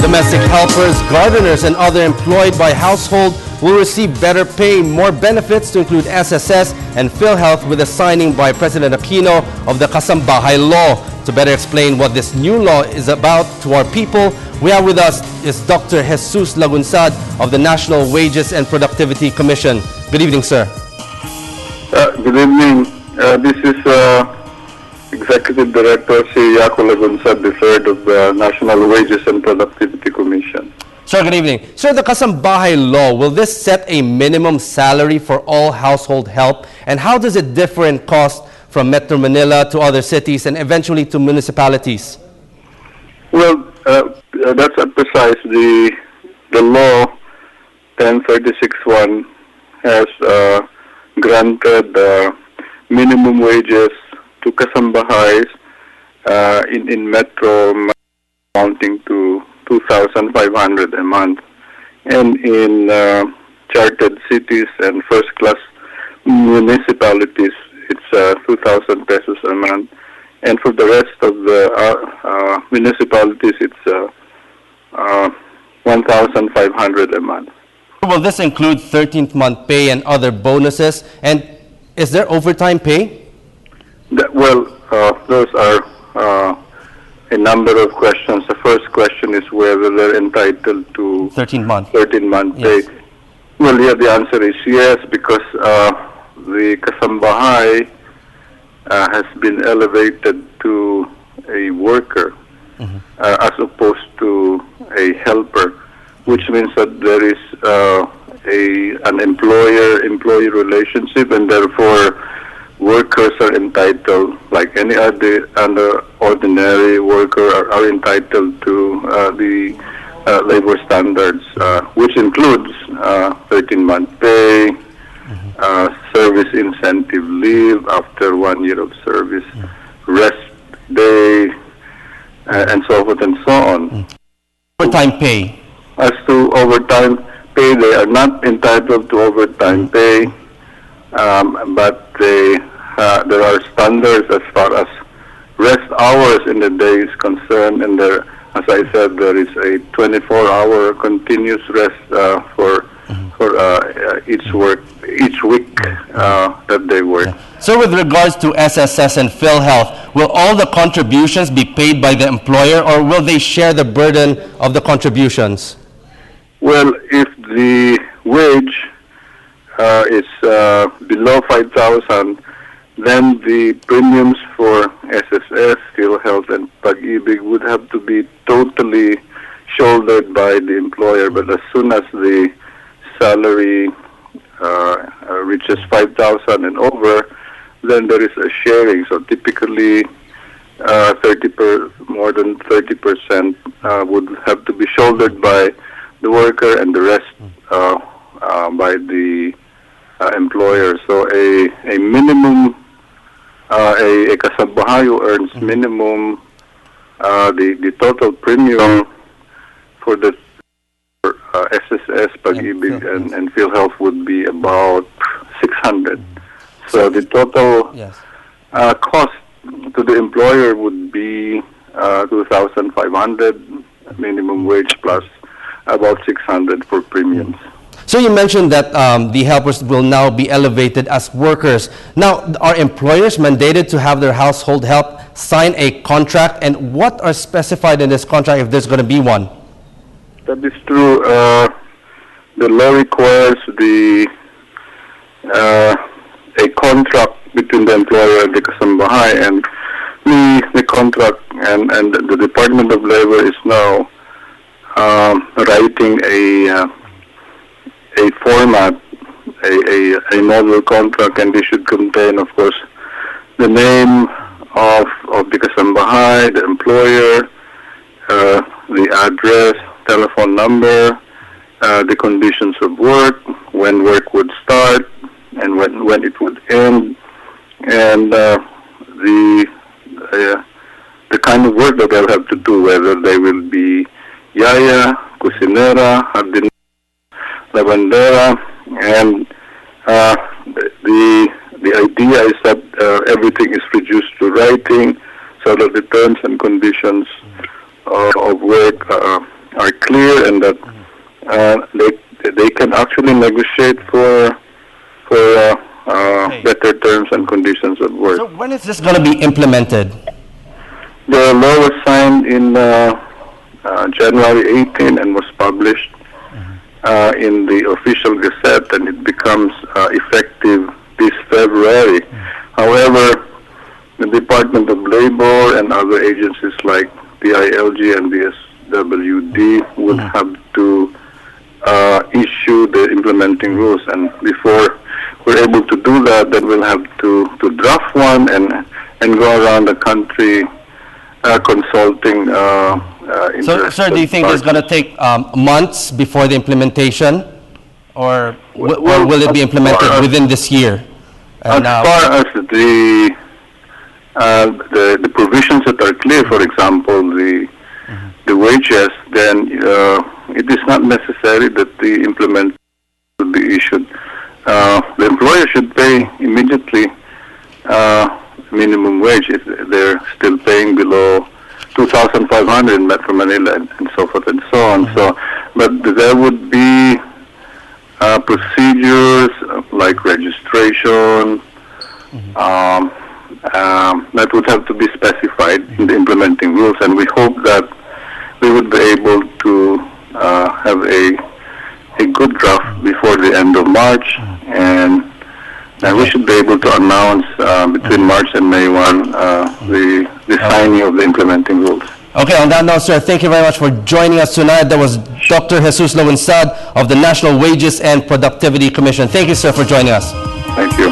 Domestic helpers, gardeners, and other employed by household will receive better pay, more benefits to include SSS and PhilHealth with a signing by President Aquino of the Kasambahay Law. To better explain what this new law is about to our people, we have with us is Dr. Jesus Lagunzad of the National Wages and Productivity Commission. Good evening, sir. Good evening. This is Executive Director Ciriaco Lagunzad III of the National Wages and Productivity Commission. Sir, good evening. Sir, the Kasambahay Law, will this set a minimum salary for all household help? And how does it differ in cost from Metro Manila to other cities and eventually to municipalities? Well, that's precise. The law 1036-1 has granted minimum wages to Kasambahays in Metro amounting to 2,500 a month, and in chartered cities and first-class municipalities, it's 2,000 pesos a month, and for the rest of the municipalities, it's 1,500 a month. Will this include 13th month pay and other bonuses? And is there overtime pay? Those are a number of questions. The first question is whether they're entitled to 13-month pay. Yes. Well, yeah, the answer is yes, because the Kasambahay has been elevated to a worker as opposed to a helper, which means that there is an employer-employee relationship, and therefore workers are entitled, like any other ordinary worker, are entitled to the labor standards, which includes 13-month pay, service incentive leave after 1 year of service, rest day, and so forth and so on. Overtime pay. As to overtime pay, they are not entitled to overtime pay, but there are standards as far as rest hours in the day is concerned, and there, as I said, there is a 24-hour continuous rest for each week that they work. So with regards to SSS and PhilHealth, will all the contributions be paid by the employer, or will they share the burden of the contributions? Well, if the wage is below 5,000, then the premiums for SSS, PhilHealth, and Pag-ibig would have to be totally shouldered by the employer. But as soon as the salary reaches 5,000 and over, then there is a sharing. So typically, more than 30% would have to be shouldered by the worker, and the rest by the employer. So a minimum, a Kasambahay who earns minimum, the total premium for the SSS, Pag-ibig, and PhilHealth would be about 600. So the total cost to the employer would be 2,500 minimum wage plus about 600 for premiums. So you mentioned that the helpers will now be elevated as workers. Now, are employers mandated to have their household help sign a contract? And what are specified in this contract if there's going to be one? That is true. The law requires a contract between the employer and the Kasambahay, and the contract and the Department of Labor is now writing a format, a model contract, and they should contain, of course, the name of the Kasambahay, the employer, the address, telephone number, the conditions of work, when work would start, and when it would end, and the kind of work that they'll have to do, whether they will be yaya, cusinera, hardinera, lavandera, and the idea is that everything is reduced to writing, so that the terms and conditions of work are clear and that they can actually negotiate for better terms and conditions of work. So when is this going to be implemented? The law was signed in January 18 and was published in the official Gazette, and it becomes effective this February. However, the Department of Labor and other agencies like DILG and DSWD would have to issue the implementing rules, and before we're able to do that, then we'll have to draft one and go around the country consulting. So, sir, do you think it's going to take months before the implementation, or will it be implemented within this year? As far as the provisions that are clear, for example, the wages, then it is not necessary that the implement should be issued. The employer should pay immediately minimum wage if they're still paying below 2,500 in Metro Manila and so forth and so on. So, but there would be procedures like registration that would have to be specified in the implementing rules, and we hope that we would be able to have a good draft before the end of March, and we should be able to announce between March and May 1 the signing of the implementing rules. Okay, on that note, sir, thank you very much for joining us tonight. That was Dr. Jesus Lagunzad of the National Wages and Productivity Commission. Thank you, sir, for joining us. Thank you.